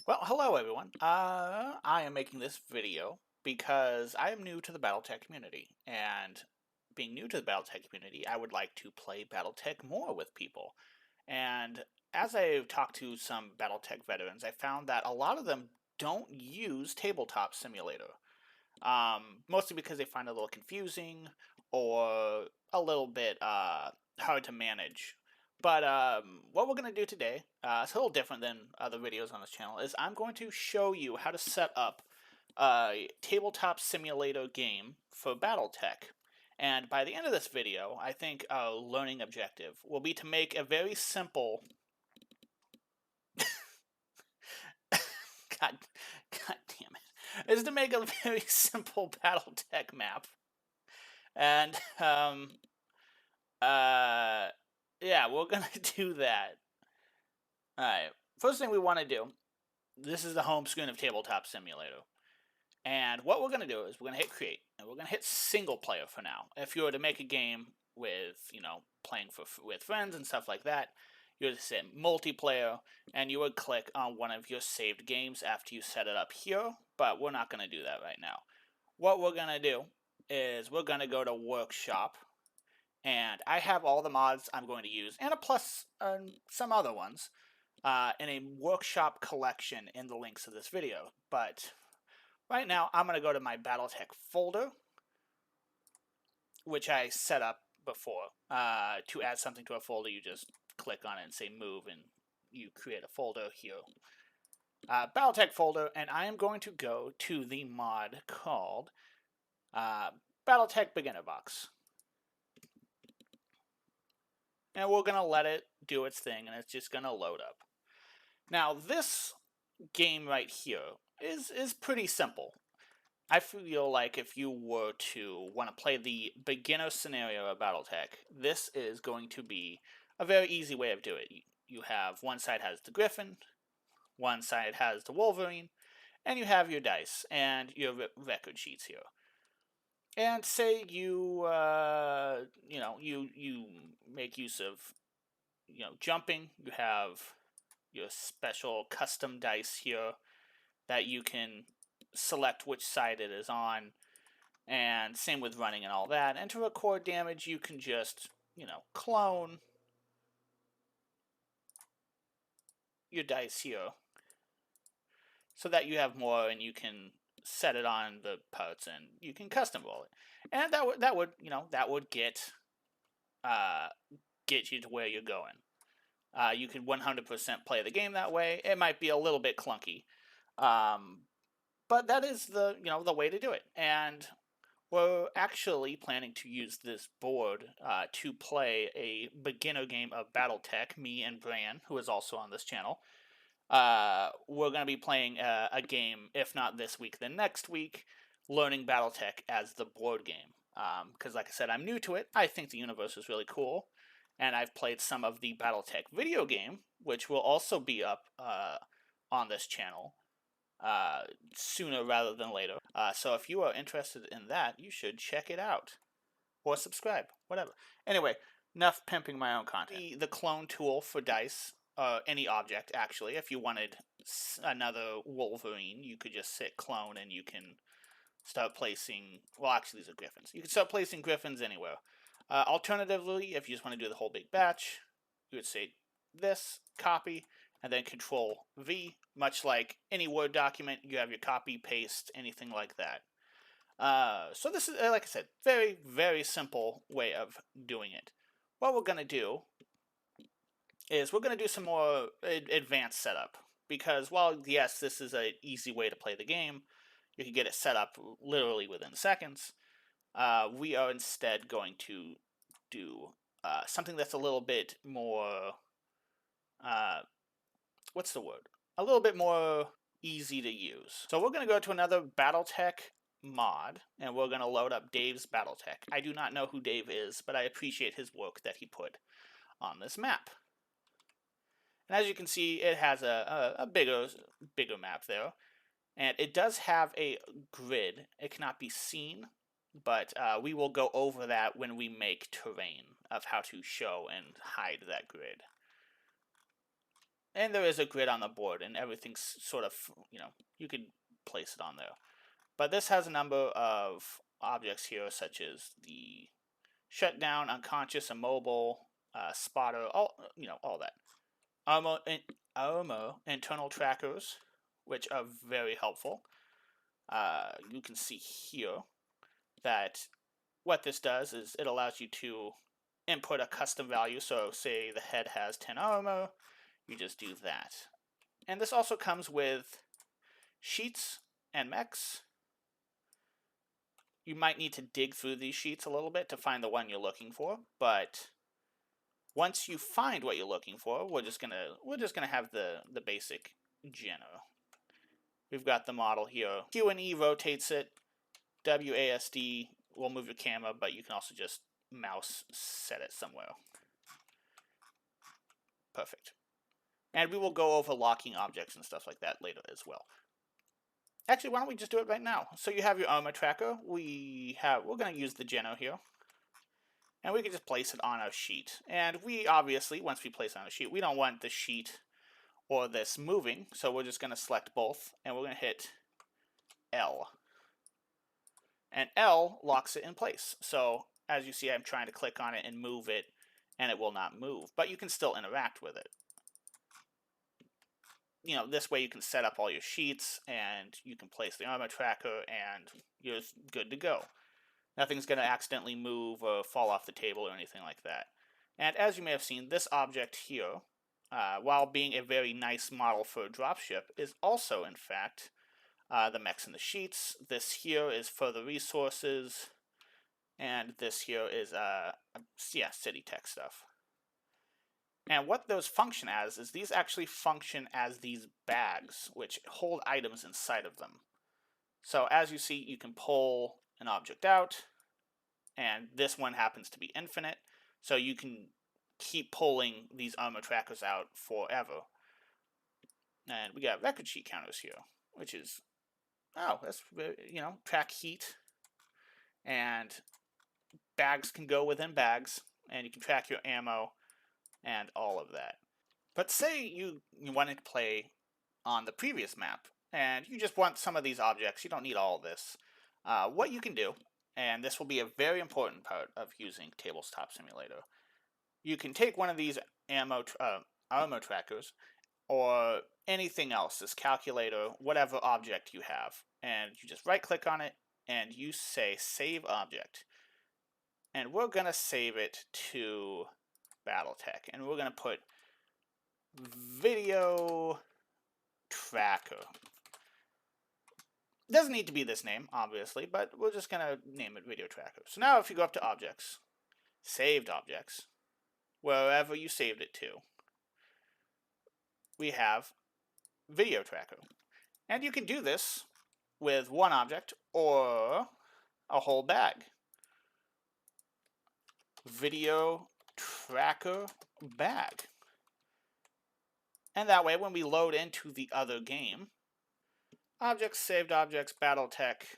Well, hello everyone. I am making this video because I am new to the Battletech community, and being new to the Battletech community, I would like to play Battletech more with people. And as I've talked to some Battletech veterans, I found that a lot of them don't use Tabletop Simulator, mostly because they find it a little confusing or a little bit hard to manage. But what we're going to do today, it's a little different than other videos on this channel, is I'm going to show you how to set up a tabletop simulator game for Battletech. And by the end of this video, I think our learning objective will be to make a very simple... God, God damn it. Is to make a very simple Battletech map. And, yeah, we're gonna do that. Alright, first thing we want to do, this is the home screen of Tabletop Simulator. And what we're going to do is we're going to hit create, and we're going to hit single player for now. If you were to make a game with, playing with friends and stuff like that, you would hit multiplayer, and you would click on one of your saved games after you set it up here, but we're not going to do that right now. What we're going to do is we're going to go to Workshop, and I have all the mods I'm going to use, and a plus some other ones, in a Workshop collection in the links of this video. But right now, I'm going to go to my Battletech folder, which I set up before. To add something to a folder, you just click on it and say move, and you create a folder here. Battletech folder, and I am going to go to the mod called Battletech Beginner Box. And we're going to let it do its thing, and it's just going to load up. Now, this game right here is pretty simple. I feel like if you were to want to play the beginner scenario of Battletech, this is going to be a very easy way of doing it. You have one side has the Griffin, one side has the Wolverine, and you have your dice and your record sheets here. And say you you make use of jumping. You have your special custom dice here that you can select which side it is on, and same with running and all that. And to record damage, you can just clone your dice here so that you have more, and you can set it on the parts, and you can custom roll it, and that would get you to where you're going. You could 100% play the game that way. It might be a little bit clunky, but that is the the way to do it. And we're actually planning to use this board to play a beginner game of Battletech. Me and Bran, who is also on this channel, we're going to be playing a game, if not this week, then next week, learning Battletech as the board game. Because like I said, I'm new to it. I think the universe is really cool. And I've played some of the Battletech video game, which will also be up on this channel sooner rather than later. So if you are interested in that, you should check it out. Or subscribe, whatever. Anyway, enough pimping my own content. The clone tool for dice, any object actually. If you wanted another Wolverine, you could just hit clone and you can start placing, well actually these are Griffins. You can start placing Griffins anywhere. Alternatively, if you just want to do the whole big batch, you would say this, copy, and then Control V, much like any Word document. You have your copy, paste, anything like that. So this is, like I said, very, very simple way of doing it. What we're going to do is we're going to do some more advanced setup. Because while, yes, this is an easy way to play the game, you can get it set up literally within seconds. We are instead going to do something that's a little bit more, what's the word? A little bit more easy to use. So we're going to go to another Battletech mod, and we're going to load up Dave's Battletech. I do not know who Dave is, but I appreciate his work that he put on this map. And as you can see, it has a bigger map there. And it does have a grid. It cannot be seen, but we will go over that when we make terrain of how to show and hide that grid. and there is a grid on the board, and everything's sort of, you could place it on there. But this has a number of objects here, such as the shutdown, unconscious, immobile, spotter, all that. Armor internal trackers, which are very helpful. You can see here that what this does is it allows you to input a custom value. So say the head has 10 armor, you just do that. And this also comes with sheets and mechs. You might need to dig through these sheets a little bit to find the one you're looking for, but once you find what you're looking for, we're just gonna have the basic Geno. We've got the model here. Q and E rotates it. WASD will move your camera, but you can also just mouse set it somewhere. Perfect. And we will go over locking objects and stuff like that later as well. Actually, why don't we just do it right now? So you have your armor tracker. We're going to use the Geno here. And we can just place it on our sheet. And we obviously, once we place it on a sheet, we don't want the sheet or this moving. So we're just going to select both. And we're going to hit L. And L locks it in place. So as you see, I'm trying to click on it and move it, and it will not move. But you can still interact with it. This way you can set up all your sheets, and you can place the armor tracker, and you're good to go. Nothing's going to accidentally move or fall off the table or anything like that. And as you may have seen, this object here, while being a very nice model for a dropship, is also, in fact, the mechs and the sheets. This here is further resources, and this here is, city tech stuff. And what those function as is these actually function as these bags, which hold items inside of them. So as you see, you can pull an object out, and this one happens to be infinite, so you can keep pulling these armor trackers out forever. And we got record sheet counters here, which is, that's, track heat, and bags can go within bags, and you can track your ammo, and all of that. But say you wanted to play on the previous map, and you just want some of these objects, you don't need all of this. What you can do, and this will be a very important part of using Tabletop Simulator, you can take one of these armor trackers, or anything else, this calculator, whatever object you have, and you just right click on it, and you say Save Object. And we're going to save it to Battletech, and we're going to put Video Tracker. Doesn't need to be this name, obviously, but we're just going to name it Video Tracker. So now if you go up to Objects, Saved Objects, wherever you saved it to, we have Video Tracker. And you can do this with one object or a whole bag. Video Tracker bag. And that way, when we load into the other game, Objects, Saved Objects, Battletech,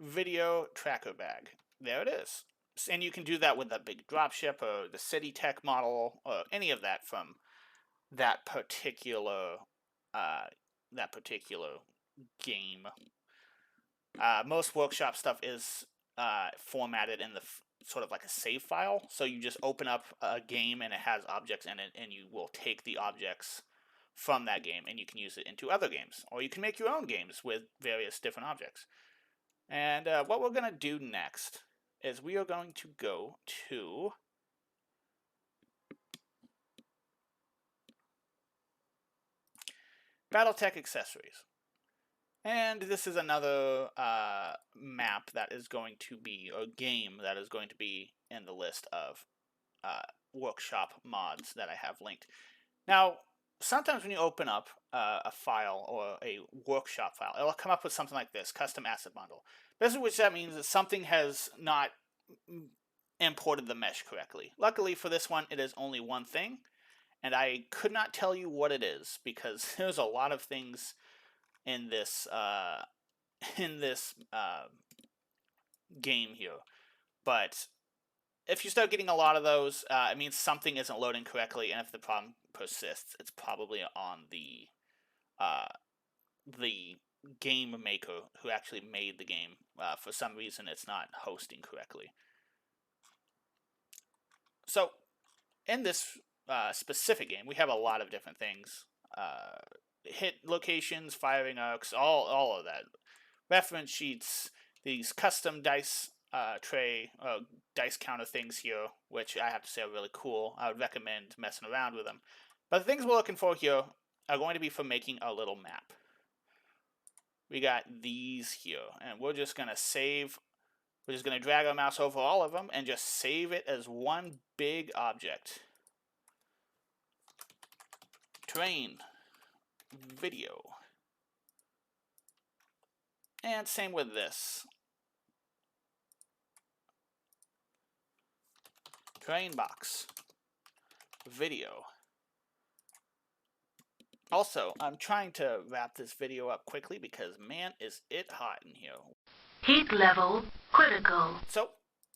Video Tracker bag. There it is. And you can do that with a big dropship or the City Tech model or any of that from that particular game. Most workshop stuff is formatted in the sort of like a save file, so you just open up a game and it has objects in it, and you will take the objects from that game and you can use it into other games, or you can make your own games with various different objects. And what we're going to do next is we are going to go to Battletech Accessories. And this is another map that is going to be, or game that is going to be in the list of workshop mods that I have linked. Now, sometimes when you open up a file or a workshop file, it'll come up with something like this, custom asset bundle. Basically, which that means that something has not imported the mesh correctly. Luckily for this one, it is only one thing, and I could not tell you what it is because there's a lot of things in this game here, but if you start getting a lot of those, it means something isn't loading correctly, and if the problem persists, it's probably on the game maker who actually made the game. For some reason, it's not hosting correctly. So, in this specific game, we have a lot of different things. Hit locations, firing arcs, all of that. Reference sheets, these custom dice tray, dice counter things here, which I have to say are really cool. I would recommend messing around with them. But the things we're looking for here are going to be for making a little map. We got these here, and we're just going to save. We're just going to drag our mouse over all of them and just save it as one big object. Terrain, video. And same with this. Terrain box, video. Also, I'm trying to wrap this video up quickly because, man, is it hot in here. Heat level critical. So,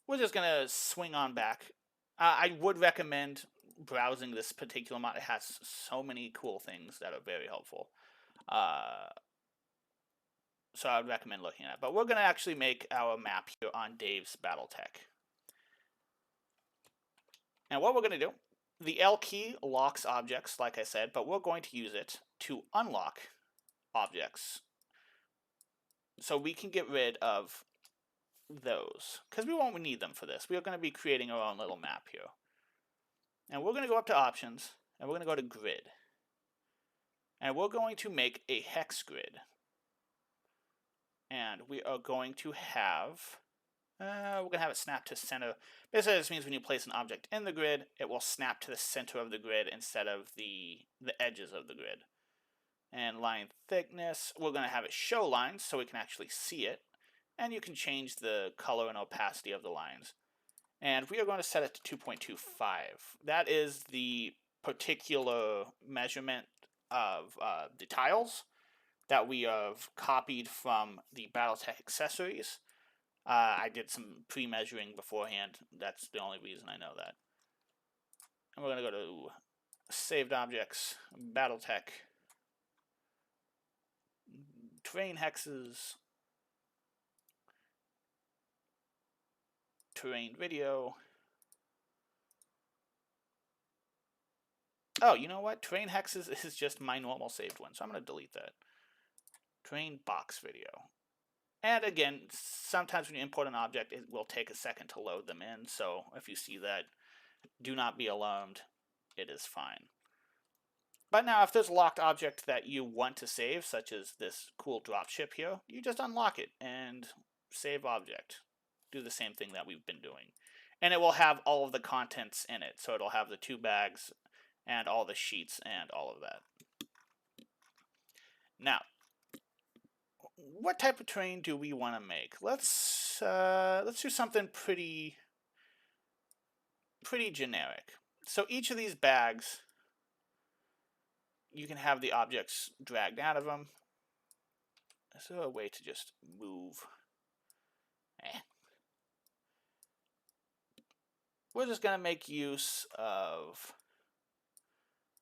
we're just going to swing on back. I would recommend browsing this particular mod. It has so many cool things that are very helpful. So I would recommend looking at it. But we're going to actually make our map here on Dave's Battletech. And what we're going to do, the L key locks objects, like I said, but we're going to use it to unlock objects. So we can get rid of those, because we won't need them for this. We are going to be creating our own little map here. And we're going to go up to Options, and we're going to go to Grid. And we're going to make a hex grid. And we are going to have... we're going to have it snap to center. Basically, this means when you place an object in the grid, it will snap to the center of the grid instead of the edges of the grid. And line thickness, we're going to have it show lines so we can actually see it. And you can change the color and opacity of the lines. And we are going to set it to 2.25. That is the particular measurement of the tiles that we have copied from the Battletech accessories. I did some pre-measuring beforehand. That's the only reason I know that. And we're going to go to Saved Objects, Battletech, Terrain Hexes, Terrain Video. Oh, you know what? Terrain Hexes is just my normal saved one, so I'm going to delete that. Terrain Box Video. And again, sometimes when you import an object, it will take a second to load them in. So if you see that, do not be alarmed. It is fine. But now if there's a locked object that you want to save, such as this cool dropship here, you just unlock it and save object. Do the same thing that we've been doing. And it will have all of the contents in it. So it'll have the 2 bags and all the sheets and all of that. Now, what type of terrain do we want to make? Let's do something pretty generic. So each of these bags, you can have the objects dragged out of them. Is there a way to just move? We're just going to make use of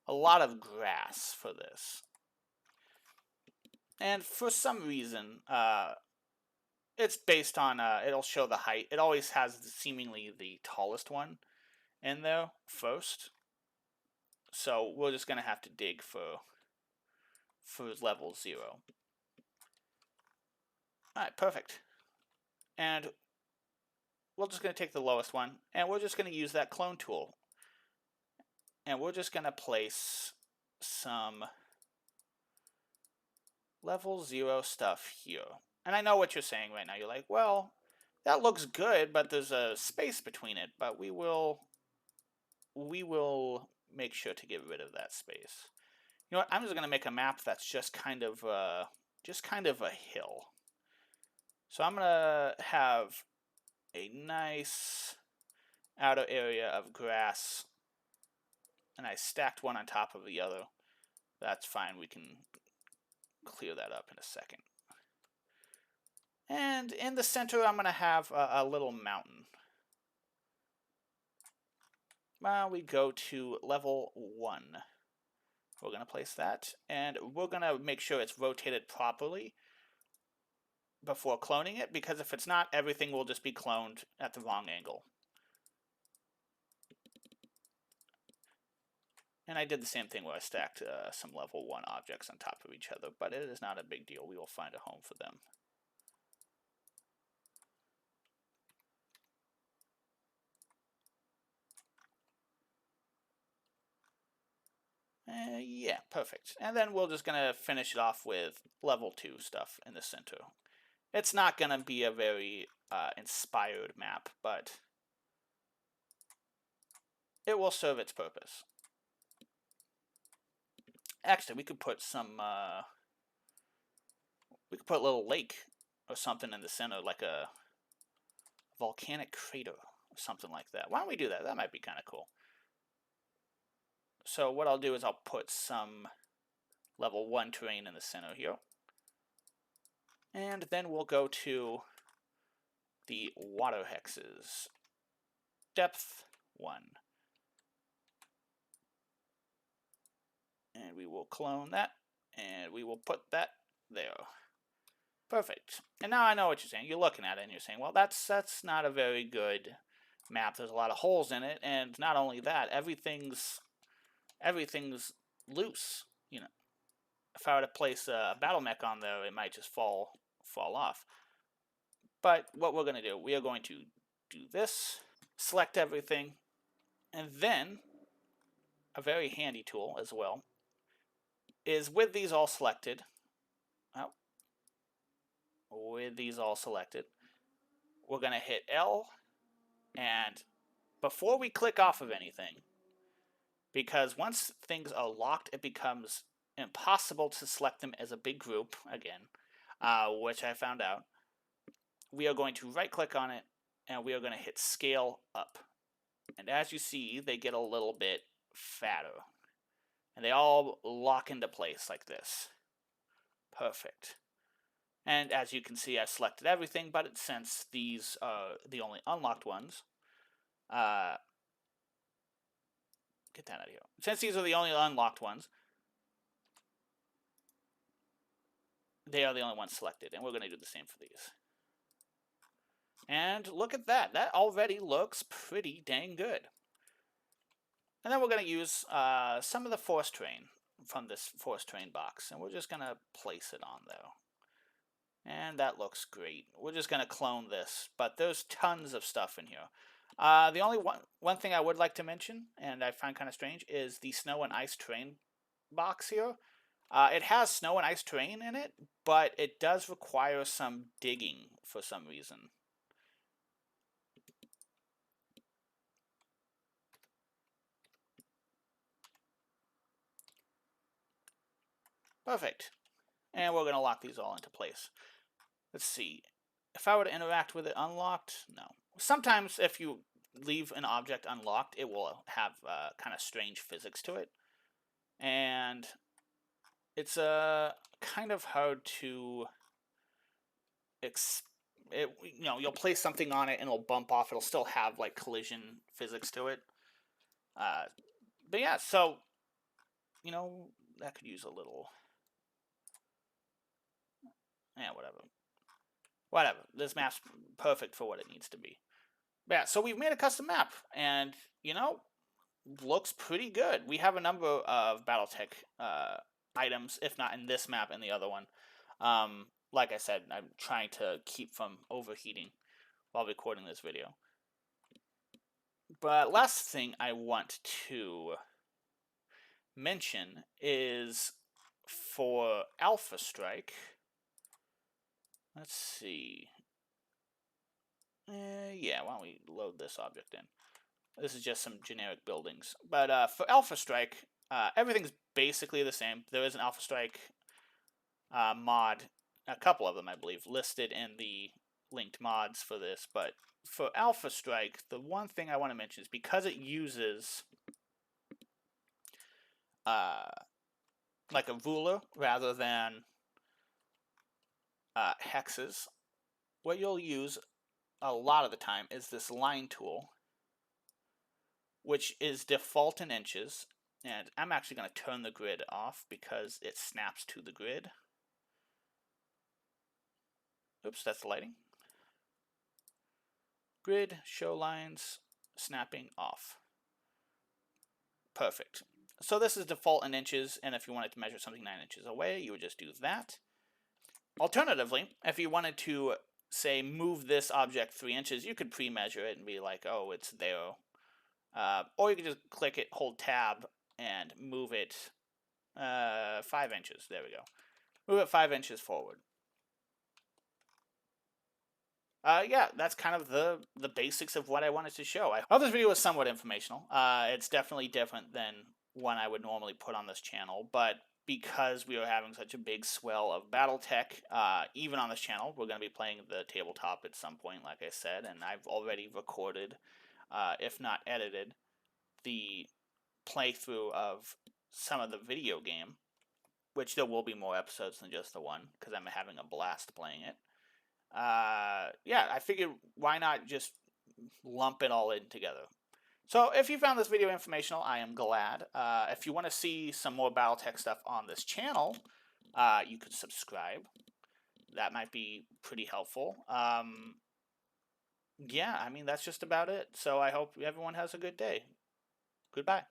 a lot of grass for this. And for some reason, it's based on, it'll show the height. It always has seemingly the tallest one in there first. So we're just going to have to dig for level 0. Alright, perfect. And we're just going to take the lowest one, and we're just going to use that clone tool. And we're just going to place some level 0 stuff here. And I know what you're saying right now. You're like, well, that looks good, but there's a space between it. But we will make sure to get rid of that space. You know what? I'm just going to make a map that's just kind of a hill. So I'm going to have a nice outer area of grass, and I stacked one on top of the other. That's fine. We can clear that up in a second. And in the center, I'm going to have a little mountain. we go to level 1. We're going to place that, and we're going to make sure it's rotated properly before cloning it, because if it's not, everything will just be cloned at the wrong angle. And I did the same thing where I stacked some level 1 objects on top of each other, but it is not a big deal. We will find a home for them. Yeah, perfect. And then we're just going to finish it off with level 2 stuff in the center. It's not going to be a very inspired map, but it will serve its purpose. Actually, we could put some... we could put a little lake or something in the center, like a volcanic crater or something like that. Why don't we do that? That might be kind of cool. So what I'll do is I'll put some level 1 terrain in the center here. And then we'll go to the water hexes. Depth 1. And we will clone that, and we will put that there. Perfect. And now I know what you're saying. You're looking at it and you're saying, well, that's not a very good map. There's a lot of holes in it, and not only that, everything's loose. You know, if I were to place a battle mech on there, it might just fall off. But what we're going to do, we are going to do this, select everything, and then a very handy tool as well is with these all selected. Well, with these all selected, we're going to hit L, and before we click off of anything, because once things are locked, it becomes impossible to select them as a big group again, which I found out. We are going to right click on it, and we are going to hit scale up. And as you see, they get a little bit fatter, and they all lock into place like this. Perfect. And as you can see, I selected everything, but since these are the only unlocked ones, get that out of here. Since these are the only unlocked ones, they are the only ones selected, and we're going to do the same for these. And look at that. That already looks pretty dang good. And then we're going to use some of the force terrain from this force terrain box, and we're just going to place it on there. And that looks great. We're just going to clone this, but there's tons of stuff in here. The only one thing I would like to mention, and I find kind of strange, is the snow and ice terrain box here. It has snow and ice terrain in it, but it does require some digging for some reason. Perfect. And we're going to lock these all into place. Let's see. If I were to interact with it unlocked, no. Sometimes if you leave an object unlocked, it will have kind of strange physics to it. And it's kind of hard to... you'll place something on it and it'll bump off. It'll still have like collision physics to it. But yeah, so, that could use a little... Yeah, whatever. This map's perfect for what it needs to be. But yeah, so we've made a custom map, and looks pretty good. We have a number of Battletech items, if not in this map and the other one. Like I said, I'm trying to keep from overheating while recording this video. But last thing I want to mention is for Alphastrike. Let's see. Yeah, why don't we load this object in? This is just some generic buildings. But for Alphastrike, everything's basically the same. There is an Alphastrike mod, a couple of them, I believe, listed in the linked mods for this. But for Alphastrike, the one thing I want to mention is because it uses like a ruler rather than hexes, what you'll use a lot of the time is this line tool. which is default in inches. And I'm actually going to turn the grid off because it snaps to the grid. Oops, that's the lighting. Grid, show lines, snapping off. Perfect. So this is default in inches, and if you wanted to measure something 9 inches away, you would just do that. Alternatively, if you wanted to, say, move this object 3 inches, you could pre-measure it and be like, oh, it's there. Or you could just click it, hold tab, and move it 5 inches. There we go. Move it 5 inches forward. Yeah, that's kind of the basics of what I wanted to show. I hope this video was somewhat informational. It's definitely different than one I would normally put on this channel, but because we are having such a big swell of Battletech, even on this channel, we're going to be playing the tabletop at some point, like I said, and I've already recorded, if not edited, the playthrough of some of the video game, which there will be more episodes than just the one, because I'm having a blast playing it. Yeah, I figured why not just lump it all in together. So if you found this video informational, I am glad. If you want to see some more Battletech stuff on this channel, you could subscribe. That might be pretty helpful. Yeah, I mean, that's just about it. So I hope everyone has a good day. Goodbye.